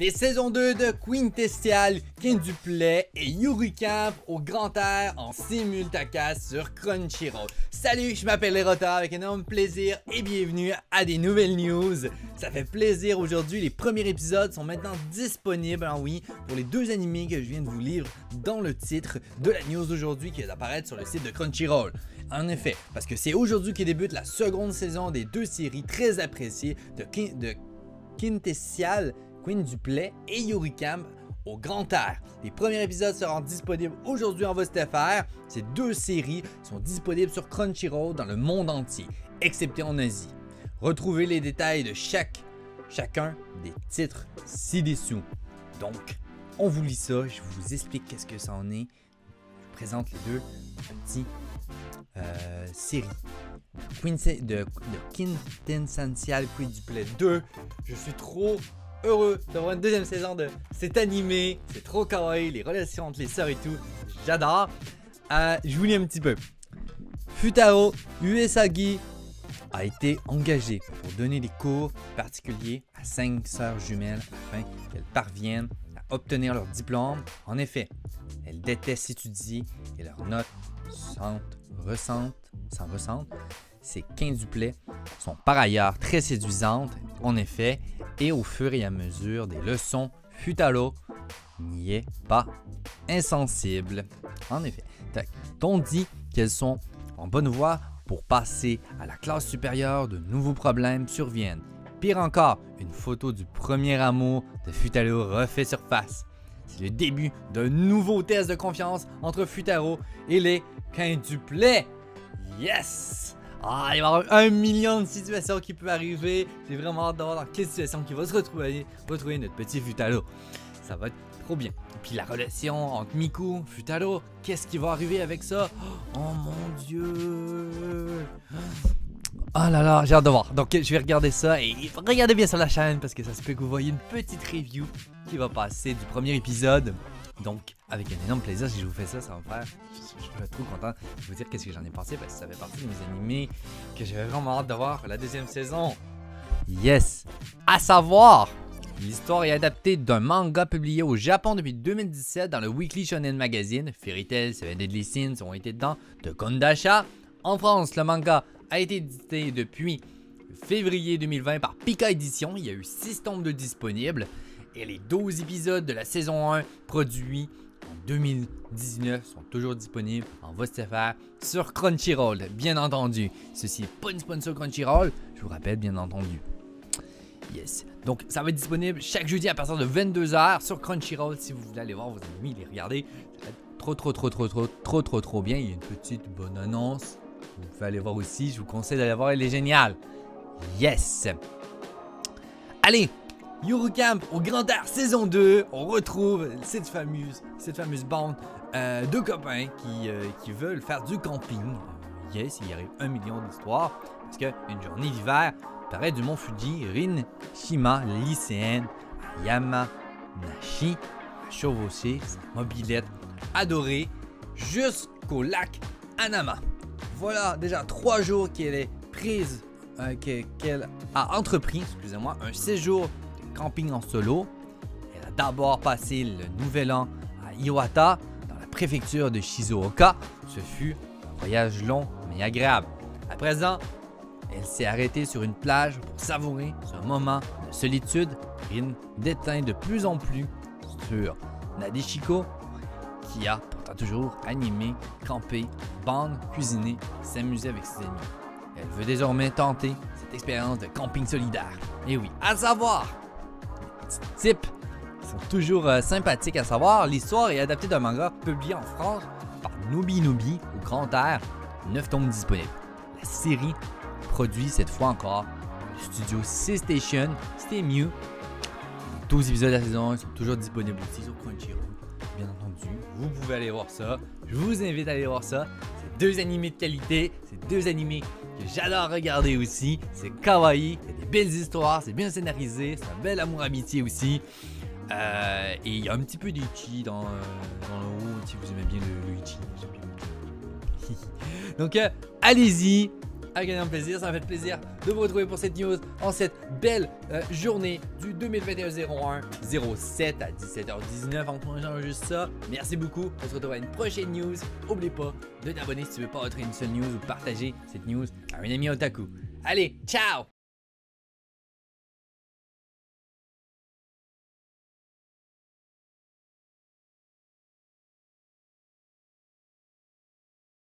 Les saisons 2 de Quintessential, Quintuplet et Yuri Camp au grand air en simultacast sur Crunchyroll. Salut, je m'appelle Lerota avec énorme plaisir et bienvenue à des nouvelles news. Ça fait plaisir aujourd'hui, les premiers épisodes sont maintenant disponibles, pour les deux animés que je viens de vous lire dans le titre de la news d'aujourd'hui qui va apparaître sur le site de Crunchyroll. En effet, parce que c'est aujourd'hui que débute la seconde saison des deux séries très appréciées de Quintessential, Quintuplet et Yuri Camp au grand air. Les premiers épisodes seront disponibles aujourd'hui en VOSTFR. Ces deux séries sont disponibles sur Crunchyroll dans le monde entier, excepté en Asie. Retrouvez les détails de chacun des titres ci-dessous. Donc, on vous lit ça, je vous explique qu'est-ce que ça en est. Je vous présente les deux petites séries. De Quintessential Quintuplet 2. Je suis trop heureux d'avoir une deuxième saison de cet animé. C'est trop kawaii, les relations entre les sœurs et tout. J'adore. Je vous lis un petit peu. Futaro Uesagi a été engagé pour donner des cours particuliers à 5 sœurs jumelles afin qu'elles parviennent à obtenir leur diplôme. En effet, elles détestent étudier et leurs notes s'en ressentent. Ces quintuplets sont par ailleurs très séduisantes, en effet, et au fur et à mesure des leçons, Futaro n'y est pas insensible. En effet, on dit qu'elles sont en bonne voie pour passer à la classe supérieure, de nouveaux problèmes surviennent. Pire encore, une photo du premier amour de Futaro refait surface. C'est le début d'un nouveau test de confiance entre Futaro et les quintuplets. Yes! Il va y avoir 1 million de situations qui peuvent arriver. J'ai vraiment hâte de voir dans quelle situation qui va se retrouver notre petit Futaro. Ça va être trop bien. Et puis la relation entre Miku, Futaro, qu'est-ce qui va arriver avec ça? Oh mon dieu! Oh là là, j'ai hâte de voir. Donc je vais regarder ça et regardez bien sur la chaîne parce que ça se peut que vous voyez une petite review qui va passer du premier épisode. Donc, avec un énorme plaisir, si je vous fais ça, ça va me faire. Je suis trop content de vous dire qu'est-ce que j'en ai pensé parce que ça fait partie de mes animés que j'avais vraiment hâte de voir la deuxième saison. Yes! À savoir, l'histoire est adaptée d'un manga publié au Japon depuis 2017 dans le Weekly Shonen Magazine. Fairy Tail, Seven Deadly Sins ont été dedans de Kondasha. En France, le manga a été édité depuis février 2020 par Pika Édition. Il y a eu 6 tomes de disponibles. Et les 12 épisodes de la saison 1 produits en 2019 sont toujours disponibles en VOSTFR sur Crunchyroll, bien entendu. Ceci n'est pas une sponsor Crunchyroll, je vous rappelle, bien entendu. Yes. Donc, ça va être disponible chaque jeudi à partir de 22h sur Crunchyroll. Si vous voulez aller voir vos amis, les regarder, ça va être trop bien. Il y a une petite bonne annonce. Vous pouvez aller voir aussi. Je vous conseille d'aller voir, elle est géniale. Yes. Allez. Yuri Camp au grand air saison 2, on retrouve cette fameuse bande de copains qui veulent faire du camping. Yes, il y arrive 1 million d'histoires parce qu'une journée d'hiver paraît du mont Fuji, Rin Shima, lycéenne à Yamanashi, à chevaucher sa mobilette adorée jusqu'au lac Hanama. Voilà déjà 3 jours qu'elle a entrepris, un séjour camping en solo. Elle a d'abord passé le nouvel an à Iwata, dans la préfecture de Shizuoka. Ce fut un voyage long mais agréable. À présent, elle s'est arrêtée sur une plage pour savourer ce moment de solitude. Rin déteint de plus en plus sur Nadeshiko, qui a pourtant toujours animé, campé, bande, cuisiné et s'amusé avec ses amis. Elle veut désormais tenter cette expérience de camping solidaire. Et oui, à savoir, les types sont toujours sympathiques à savoir. L'histoire est adaptée d'un manga publié en France par Nobi au grand air, 9 tomes disponibles. La série produit cette fois encore par le studio C-Station, Stay Mew. Les 12 épisodes de la saison 1 sont toujours disponibles aussi sur Crunchyroll. Bien entendu, vous pouvez aller voir ça. Je vous invite à aller voir ça. C'est 2 animés de qualité, c'est 2 animés que j'adore regarder aussi. C'est kawaii, il y a des belles histoires, c'est bien scénarisé, c'est un bel amour-amitié aussi. Et il y a un petit peu d'Ichi dans le haut, si vous aimez bien le Ichi. Donc allez-y, avec un énorme plaisir. Ça m'a fait plaisir de vous retrouver pour cette news en cette belle journée du 2021-01-07 à 17h19 en plongeant juste ça. Merci beaucoup. On se retrouve à une prochaine news. N'oublie pas de t'abonner si tu veux pas rater une seule news ou de partager cette news à un ami otaku. Allez, ciao!